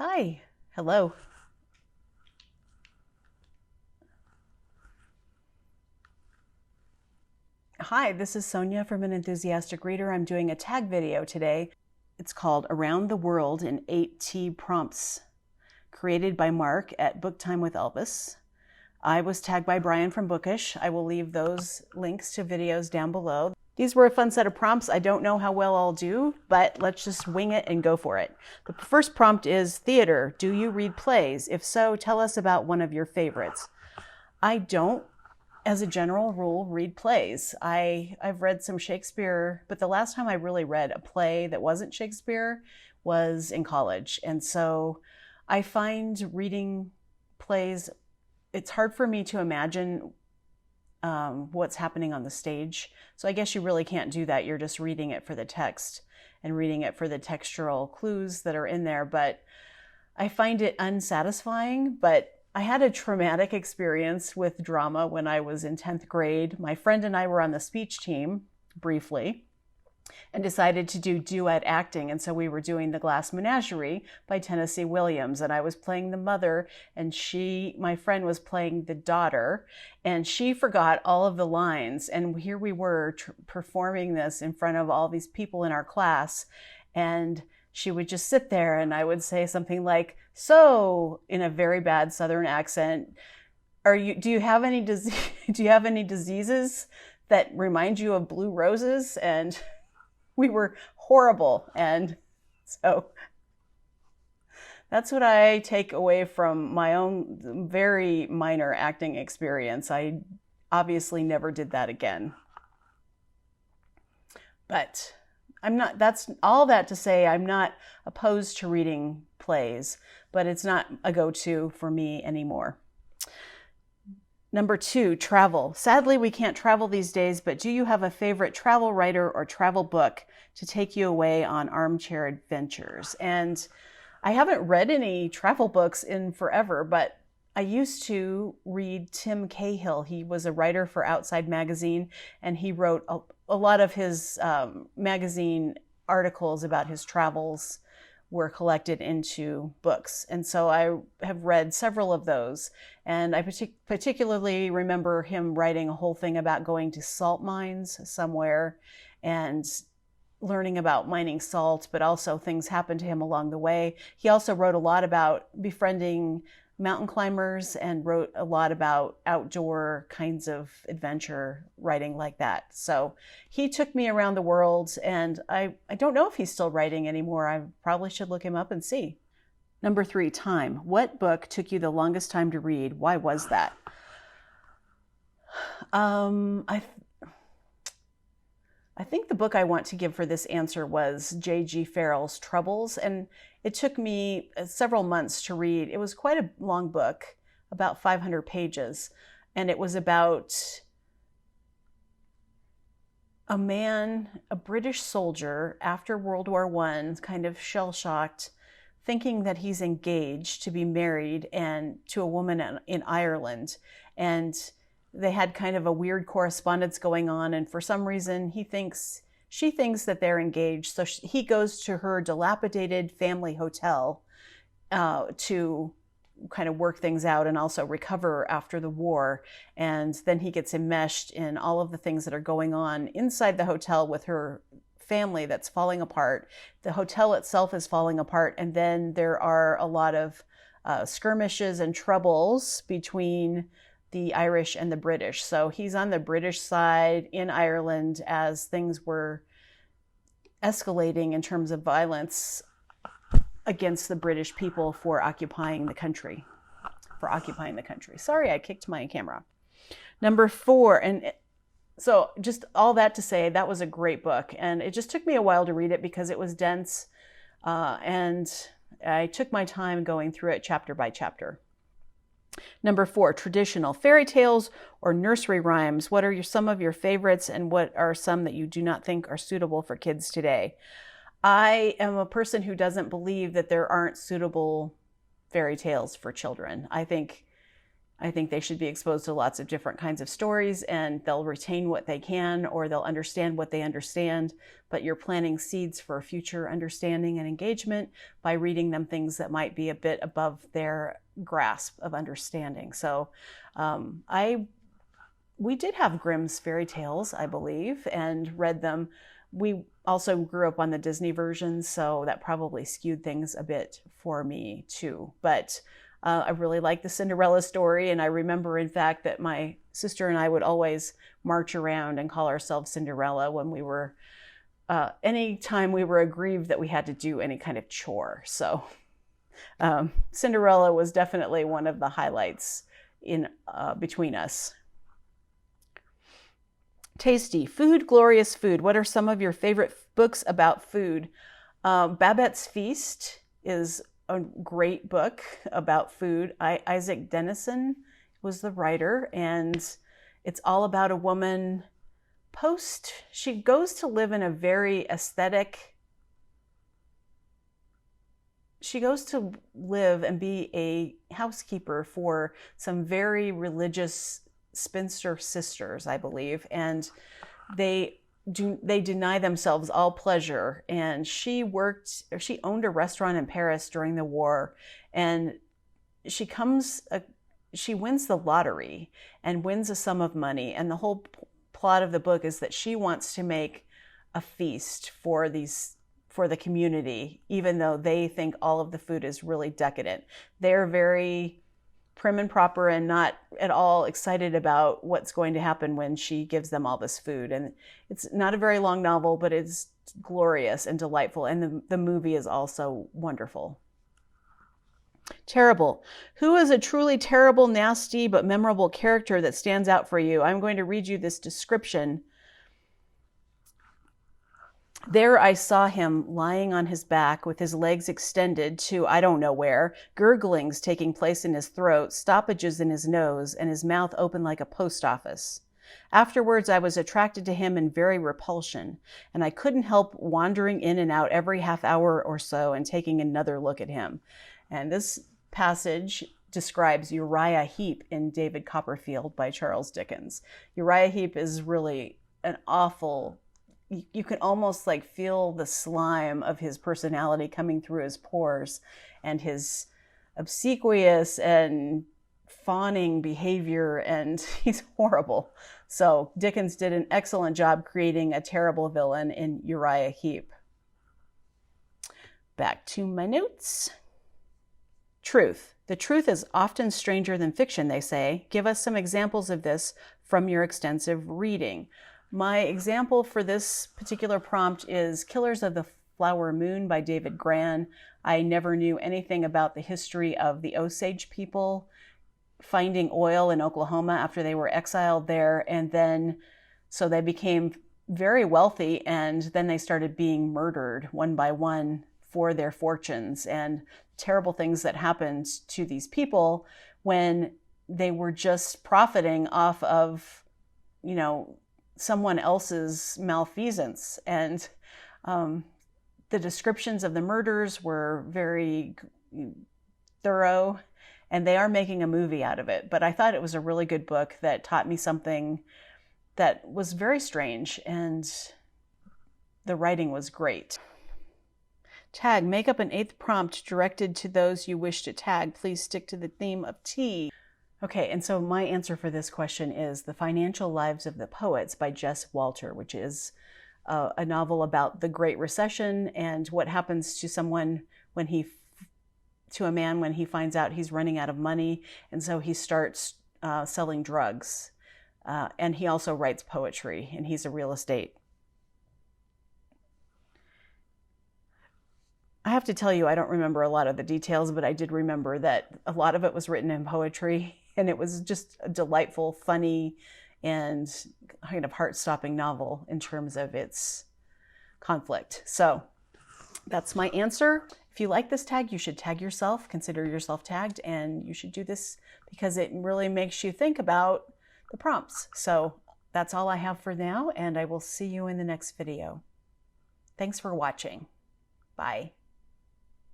Hi, hello. Hi, this is Sonia from An Enthusiastic Reader. I'm doing a tag video today. It's called Around the World in 8T Prompts, created by Mark at Book Time with Elvis. I was tagged by Brian from Bookish. I will leave those links to videos down below. These were a fun set of prompts. I don't know how well I'll do, but let's just wing it and go for it. The first prompt is theater. Do you read plays? If so, tell us about one of your favorites. I don't, as a general rule, read plays. I've read some Shakespeare, but the last time I really read a play that wasn't Shakespeare was in college. And so I find reading plays, it's hard for me to imagine what's happening on the stage. So I guess you really can't do that. You're just reading it for the text and reading it for the textural clues that are in there. But I find it unsatisfying. But I had a traumatic experience with drama when I was in 10th grade. My friend and I were on the speech team briefly and decided to do duet acting. And so we were doing The Glass Menagerie by Tennessee Williams. And I was playing the mother, and my friend was playing the daughter, and she forgot all of the lines. And here we were performing this in front of all these people in our class. And she would just sit there, and I would say something like, "So," in a very bad Southern accent, do you have any diseases that remind you of blue roses? And we were horrible. And so that's what I take away from my own very minor acting experience. I obviously never did that again. But that's all that to say I'm not opposed to reading plays, but it's not a go-to for me anymore. Number 2, travel. Sadly, we can't travel these days, but do you have a favorite travel writer or travel book to take you away on armchair adventures? And I haven't read any travel books in forever, but I used to read Tim Cahill. He was a writer for Outside Magazine, and he wrote a lot of his magazine articles about his travels were collected into books. And so I have read several of those. And I particularly remember him writing a whole thing about going to salt mines somewhere and learning about mining salt, but also things happened to him along the way. He also wrote a lot about befriending mountain climbers and wrote a lot about outdoor kinds of adventure writing like that. So he took me around the world, and I don't know if he's still writing anymore. I probably should look him up and see. Number 3, time. What book took you the longest time to read? Why was that? I think the book I want to give for this answer was J.G. Farrell's Troubles, and it took me several months to read. It was quite a long book, about 500 pages, and it was about a man, a British soldier after World War I, kind of shell-shocked, thinking that he's engaged to be married and to a woman in Ireland, and they had kind of a weird correspondence going on, and for some reason she thinks that they're engaged, so he goes to her dilapidated family hotel to kind of work things out and also recover after the war. And then he gets enmeshed in all of the things that are going on inside the hotel with her family that's falling apart. The hotel itself is falling apart, and then there are a lot of skirmishes and troubles between the Irish and the British. So he's on the British side in Ireland as things were escalating in terms of violence against the British people for occupying the country. Sorry, I kicked my camera. Number 4, and so just all that to say, that was a great book. And it just took me a while to read it because it was dense. And I took my time going through it chapter by chapter. Number 4, traditional fairy tales or nursery rhymes. What are some of your favorites, and what are some that you do not think are suitable for kids today? I am a person who doesn't believe that there aren't suitable fairy tales for children. I think I think they should be exposed to lots of different kinds of stories, and they'll retain what they can, or they'll understand what they understand, but you're planting seeds for future understanding and engagement by reading them things that might be a bit above their grasp of understanding. So we did have Grimm's fairy tales, I believe, and read them. We also grew up on the Disney versions, so that probably skewed things a bit for me too. But I really like the Cinderella story, and I remember, in fact, that my sister and I would always march around and call ourselves Cinderella when we were, anytime we were aggrieved that we had to do any kind of chore. So Cinderella was definitely one of the highlights in between us. Tasty. Food, glorious food. What are some of your favorite books about food? Babette's Feast is a great book about food. Isaac Denison was the writer, and it's all about a woman she goes to live in a very aesthetic, she goes to live and be a housekeeper for some very religious spinster sisters, I believe, and they deny themselves all pleasure. And she owned a restaurant in Paris during the war, and she wins the lottery and wins a sum of money. And the whole plot of the book is that she wants to make a feast for the community, even though they think all of the food is really decadent. They're very prim and proper and not at all excited about what's going to happen when she gives them all this food. And it's not a very long novel, but it's glorious and delightful. And the movie is also wonderful. Terrible. Who is a truly terrible, nasty, but memorable character that stands out for you? I'm going to read you this description. There I saw him lying on his back with his legs extended to I don't know where, gurglings taking place in his throat, stoppages in his nose, and his mouth open like a post office. Afterwards, I was attracted to him in very repulsion, and I couldn't help wandering in and out every half hour or so and taking another look at him. And this passage describes Uriah Heep in David Copperfield by Charles Dickens. Uriah Heep is really an awful, you can almost like feel the slime of his personality coming through his pores, and his obsequious and fawning behavior, and he's horrible. So Dickens did an excellent job creating a terrible villain in Uriah Heep. Back to my notes. Truth. The truth is often stranger than fiction, they say. Give us some examples of this from your extensive reading. My example for this particular prompt is Killers of the Flower Moon by David Grann. I never knew anything about the history of the Osage people finding oil in Oklahoma after they were exiled there, and then so they became very wealthy, and then they started being murdered one by one for their fortunes, and terrible things that happened to these people when they were just profiting off of, someone else's malfeasance. And the descriptions of the murders were very thorough, and they are making a movie out of it. But I thought it was a really good book that taught me something that was very strange, and the writing was great. Tag. Make up an 8th prompt directed to those you wish to tag. Please stick to the theme of tea. Okay, and so my answer for this question is The Financial Lives of the Poets by Jess Walter, which is a novel about the Great Recession and what happens to someone to a man when he finds out he's running out of money, and so he starts selling drugs. And he also writes poetry, and he's a real estate. I have to tell you, I don't remember a lot of the details, but I did remember that a lot of it was written in poetry, and it was just a delightful, funny, and kind of heart-stopping novel in terms of its conflict. So that's my answer. If you like this tag, you should tag yourself, consider yourself tagged, and you should do this because it really makes you think about the prompts. So that's all I have for now, and I will see you in the next video. Thanks for watching. Bye.